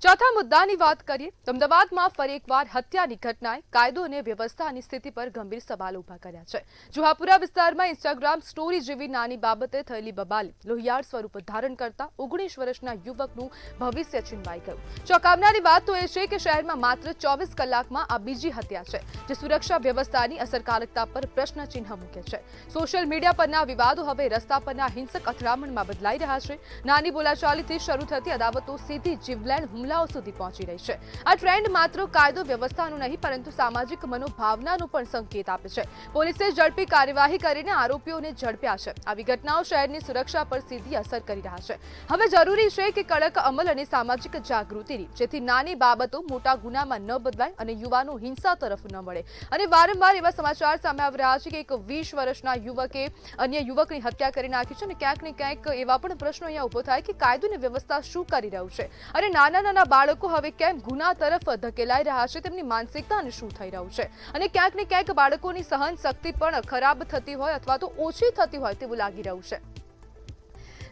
ચોથા મુદ્દાની વાત કરીએ તો અમદાવાદમાં ફરી એકવાર હત્યાની ઘટનાએ કાયદો અને વ્યવસ્થાની સ્થિતિ પર ગંભીર સવાલ ઉભા કર્યા છે। જુહાપુરા વિસ્તારમાં ઇન્સ્ટાગ્રામ સ્ટોરી જેવી નાની બાબતે થયેલી બબાલી લોહિયાળ સ્વરૂપ ધારણ કરતા 19 વર્ષના યુવકનું ભવિષ્ય છીનવાઈ ગયું। ચોંકાવનારી વાત તો એ છે કે શહેરમાં માત્ર 24 કલાકમાં આ બીજી હત્યા છે, જે સુરક્ષા વ્યવસ્થાની અસરકારકતા પર પ્રશ્નચિહ્ન મૂકે છે। સોશિયલ મીડિયા પરના વિવાદો હવે રસ્તા પરના હિંસક અથડામણમાં બદલાઈ રહ્યા છે। નાની બોલાચાલીથી શરૂ થતી અદાવતો સીધી જીવલેણ હુમલાઓ સુધી પહોંચી રહી છે। આ ટ્રેન્ડ માત્ર કાયદો વ્યવસ્થાનો નહીં પરંતુ સામાજિક મનોભાવનાનો પણ સંકેત આપે છે। પોલીસે ઝડપી કાર્યવાહી કરીને આરોપીઓને ઝડપ્યા છે। આવી ઘટનાઓ શહેરની સુરક્ષા પર સીધી અસર કરી રહ્યા છે। હવે જરૂરી છે કે કડક અમલ અને સામાજિક જાગૃતિની, જેથી નાની બાબતો મોટા ગુનામાં ન બદલાય અને યુવાનો હિંસા તરફ ન વળે। અને વારંવાર એવા સમાચાર સામે આવી રહ્યા છે કે એક 20 વર્ષના યુવકે અન્ય યુવકની હત્યા કરી નાખી છે અને ક્યાંક ને ક્યાંક એવા પણ પ્રશ્નો અહીંયા ઉભો થાય કે કાયદો અને વ્યવસ્થા શું કરી રહ્યું છે અને નાના બાળકો હવે કેમ ગુના તરફ ધકેલાઈ રહ્યા છે, તેમની માનસિકતાને શું થઈ રહ્યું છે અને ક્યાંક ને ક્યાંક બાળકોની સહન શક્તિ પણ ખરાબ થતી હોય અથવા તો ઓછી થતી હોય તેવું લાગી રહ્યું છે।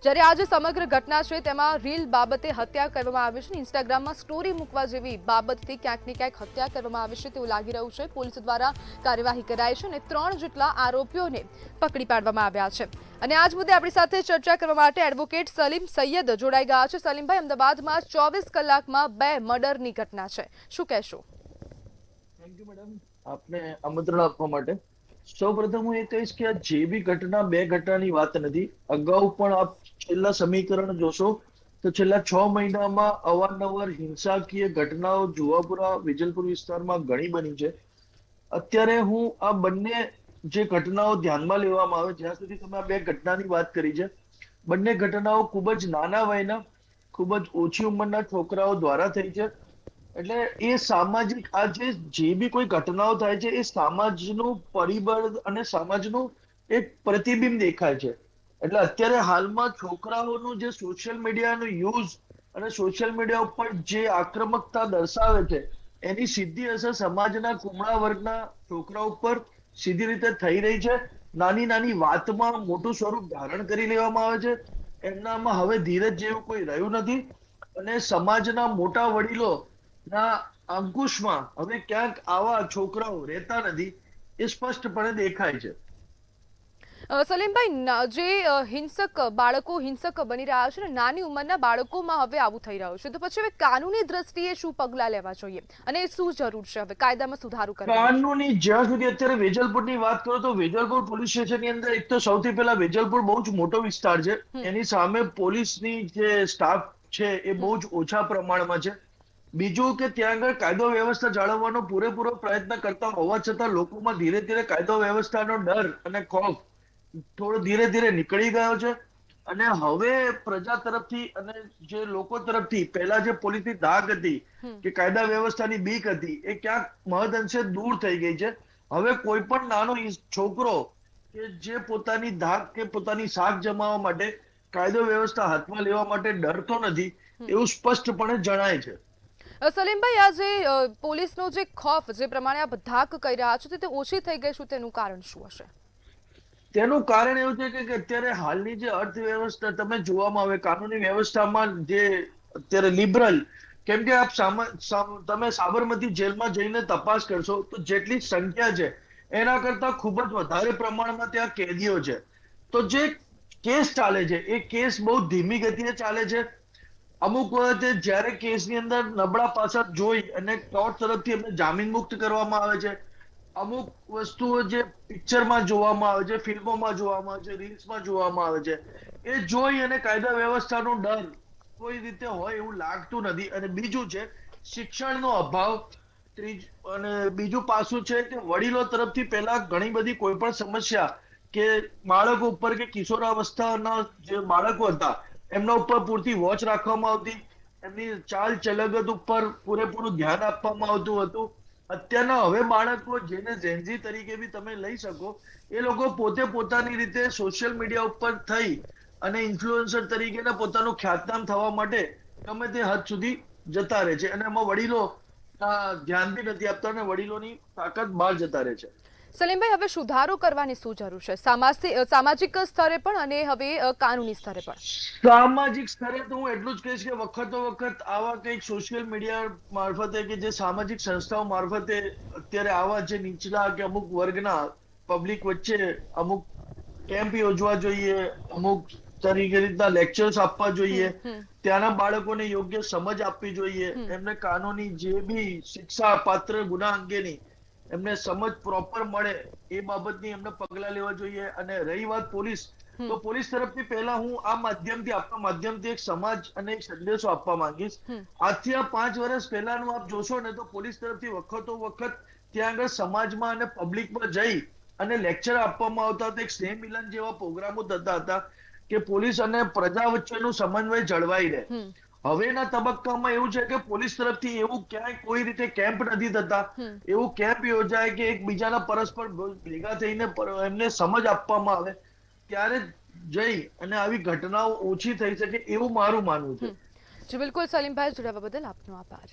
જ્યારે આજે સમગ્ર ઘટના છે તેમાં રીલ બાબતે હત્યા કરવામાં આવી છે, ઇન્સ્ટાગ્રામમાં સ્ટોરી મૂકવા જેવી બાબતથી ક્યાંક ને ક્યાંક હત્યા કરવામાં આવી છે તેવું લાગી રહ્યું છે। પોલીસ દ્વારા કાર્યવાહી કરાઈ છે અને 3 જેટલા આરોપીઓને પકડી પાડવામાં આવ્યા છે। અને આજ મુદ્દે આપણી સાથે ચર્ચા કરવા માટે એડવોકેટ સલીમ સૈયદ જોડાઈ ગયા છે। સલીમભાઈ, અમદાવાદમાં 24 કલાકમાં 2 મર્ડરની ઘટના છે, શું કહેશો? થેન્ક યુ મેડમ, આપને આમંત્રણ આપવા માટે। સૌપ્રથમ હું એ કહીશ કે આ જે બી ઘટના બે ઘટનાની વાત નથી। અગાઉ પણ આપ છેલ્લા સમીકરણ જોશો તો છેલ્લા 6 મહિનામાં અવારનવાર હિંસાકીય ઘટનાઓ જુહાપુરા વિજલપુર વિસ્તારમાં ઘણી બની છે। અત્યારે હું આ બંને જે ઘટનાઓ ધ્યાનમાં લેવામાં આવે, જ્યાં સુધી તમે આ બે ઘટનાની વાત કરી છે, બંને ઘટનાઓ ખૂબ જ નાના વયના, ખૂબ જ ઓછી ઉંમરના છોકરાઓ દ્વારા થઈ છે। એટલે એ સામાજિક આ જે બી કોઈ ઘટનાઓ થાય છે એ સમાજનું પરિબળ અને સમાજનું એક પ્રતિબિંબ દેખાય છે। એટલે અત્યારે હાલમાં છોકરાઓનું જે સોશિયલ મીડિયાનો યુઝ અને સોશિયલ મીડિયા ઉપર જે આક્રમકતા દર્શાવે છે, એની સીધી અસર સમાજના કુમળા વર્ગના છોકરા ઉપર સીધી રીતે થઈ રહી છે। નાની નાની વાતમાં મોટું સ્વરૂપ ધારણ કરી લેવામાં આવે છે। એમનામાં હવે ધીરજ જેવું કોઈ રહ્યું નથી અને સમાજના મોટા વડીલો ના અંકુશમાં હવે ક્યાંક આવા છોકરાઓ રહેતા નથી, એ સ્પષ્ટપણે દેખાય છે। સલીમભાઈ, જે બાળકો હિંસક બની રહ્યા છે ને નાની ઉંમરના બાળકોમાં હવે આવું થઈ રહ્યું છે, તો પછી હવે કાનૂની દ્રષ્ટિએ શું પગલાં લેવા જોઈએ અને શું જરૂર છે હવે કાયદામાં સુધારો કરવાનો? કાનૂની જ્યાં સુધી અત્યારે વેજલપુરની વાત કરો તો વેજલપુર પોલીસ સ્ટેશનની અંદર એક તો સૌથી પહેલા વેજલપુર બહુ જ મોટો વિસ્તાર છે, એની સામે પોલીસની જે સ્ટાફ છે એ બહુ જ ઓછા પ્રમાણમાં છે। બીજું કે ત્યાં આગળ કાયદો વ્યવસ્થા જાળવવાનો પૂરેપૂરો પ્રયત્ન કરતા હોવા છતાં લોકોમાં ધીરે ધીરે કાયદો વ્યવસ્થાનો ડર અને ખોફ થોડો ધીરે ધીરે નીકળી ગયો છે। અને હવે પ્રજા તરફથી અને જે લોકો તરફથી પહેલા જે પોલીસની ધાક હતી કે કાયદા વ્યવસ્થાની બીક હતી, એ ક્યાંક મહદઅંશે દૂર થઈ ગઈ છે। હવે કોઈ પણ નાનો છોકરો કે જે પોતાની ધાક કે પોતાની સાખ જમાવવા માટે કાયદો વ્યવસ્થા હાથમાં લેવા માટે ડરતો નથી, એવું સ્પષ્ટપણે જણાય છે। સલીમભાઈ, આ જે પોલીસનો જે ખોફ જે પ્રમાણે આપ ધાક કરી રહ્યા છો તે ઓછી થઈ ગઈ, શું તેનું કારણ શું હશે? તેનું કારણ એવું છે કે અત્યારે હાલની જે અર્થવ્યવસ્થા તમે જોવામાં આવે, કાનૂની વ્યવસ્થામાં જે અત્યારે લિબરલ, કેમ કે તમે સાબરમતી જેલમાં જઈને તપાસ કરશો તો જેટલી સંખ્યા છે એના કરતા ખૂબ જ વધારે પ્રમાણમાં ત્યાં કેદીઓ છે। તો જે કેસ ચાલે છે એ કેસ બહુ ધીમી ગતિએ ચાલે છે। અમુક વખતે જ્યારે કેસની અંદર નબળા પાસા જોઈ અને કોર્ટ તરફથી એમને જામીન મુક્ત કરવામાં આવે છે। અમુક વસ્તુઓ જે પિક્ચરમાં જોવામાં આવે છે, ફિલ્મોમાં જોવામાં આવે છે, રીલ્સમાં જોવામાં આવે છે, એ જોઈ અને કાયદા વ્યવસ્થાનો ડર કોઈ રીતે હોય એવું લાગતું નથી। અને બીજું છે શિક્ષણનો અભાવ, અને બીજું પાસું છે કે વડીલો તરફથી પહેલા ઘણી બધી કોઈ પણ સમસ્યા કે બાળકો ઉપર કે કિશોરાવસ્થાના જે બાળકો હતા એમના ઉપર પૂરતી વોચ રાખવામાં આવતી, એમની ચાલ ચલગત ઉપર પૂરેપૂરું ધ્યાન આપવામાં આવતું હતું। અત્યારના હવે બાળકો, જેને ઝેનઝી તરીકે બી તમે લઈ શકો, એ લોકો પોતે પોતાની રીતે સોશિયલ મીડિયા ઉપર થઈ અને ઇન્ફ્લુએન્સર તરીકે પોતાનું ખ્યાતનામ થવા માટે ગમે તે હદ સુધી જતા રહે છે અને એમાં વડીલો ધ્યાન બી નથી આપતા અને વડીલોની તાકાત બહાર જતા રહે છે। સલીમભાઈ, હવે સુધારો કરવાની શું જરૂર છે સામાજિક સ્તરે પણ અને હવે કાનૂની સ્તરે પણ? સામાજિક સ્તરે તો હું એટલું જ કહીશ કે વખતો વખત આવા કંઈક સોશિયલ મીડિયા મારફતે કે જે સામાજિક સંસ્થાઓ મારફતે અત્યારે આવા જે નીચલા કે અમુક વર્ગના પબ્લિક વચ્ચે અમુક કેમ્પ યોજવા જોઈએ, અમુક તરીકે રીતના લેક્ચર્સ આપવા જોઈએ, ત્યાંના બાળકોને યોગ્ય સમજ આપવી જોઈએ, એમને કાનૂની જે બી શિક્ષા પાત્ર ગુના અંગેની એમને સમજ પ્રોપર મળે એ બાબતની એમને પગલા લેવા જોઈએ. અને રહી વાત પોલીસ, તો પોલીસ તરફથી પહેલા હું આ આપણા માધ્યમથી એક સમાજ અને એક સંદેશો આપવા માંગીશ. આજથી આ 5 વર્ષ પહેલાનું આપ જોશો ને તો પોલીસ તરફથી વખતો વખત ત્યાં આગળ સમાજમાં અને પબ્લિકમાં જઈ અને લેક્ચર આપવામાં આવતા હતા. એક સ્નેહ મિલન જેવા પ્રોગ્રામો થતા હતા કે પોલીસ અને પ્રજા વચ્ચેનું સમન્વય જળવાઈ રહે. હવેના તબક્કામાં એવું છે કે પોલીસ તરફથી એવું ક્યાંય કોઈ રીતે કેમ્પ નથી થતા. એવું કેમ્પ યોજાય કે એકબીજાના પરસ્પર ભેગા થઈને એમને સમજ આપવામાં આવે, ત્યારે જઈ અને આવી ઘટનાઓ ઓછી થઈ શકે એવું મારું માનવું છે. જી બિલકુલ સલીમભાઈ, જોડાવા બદલ આપનો આભાર.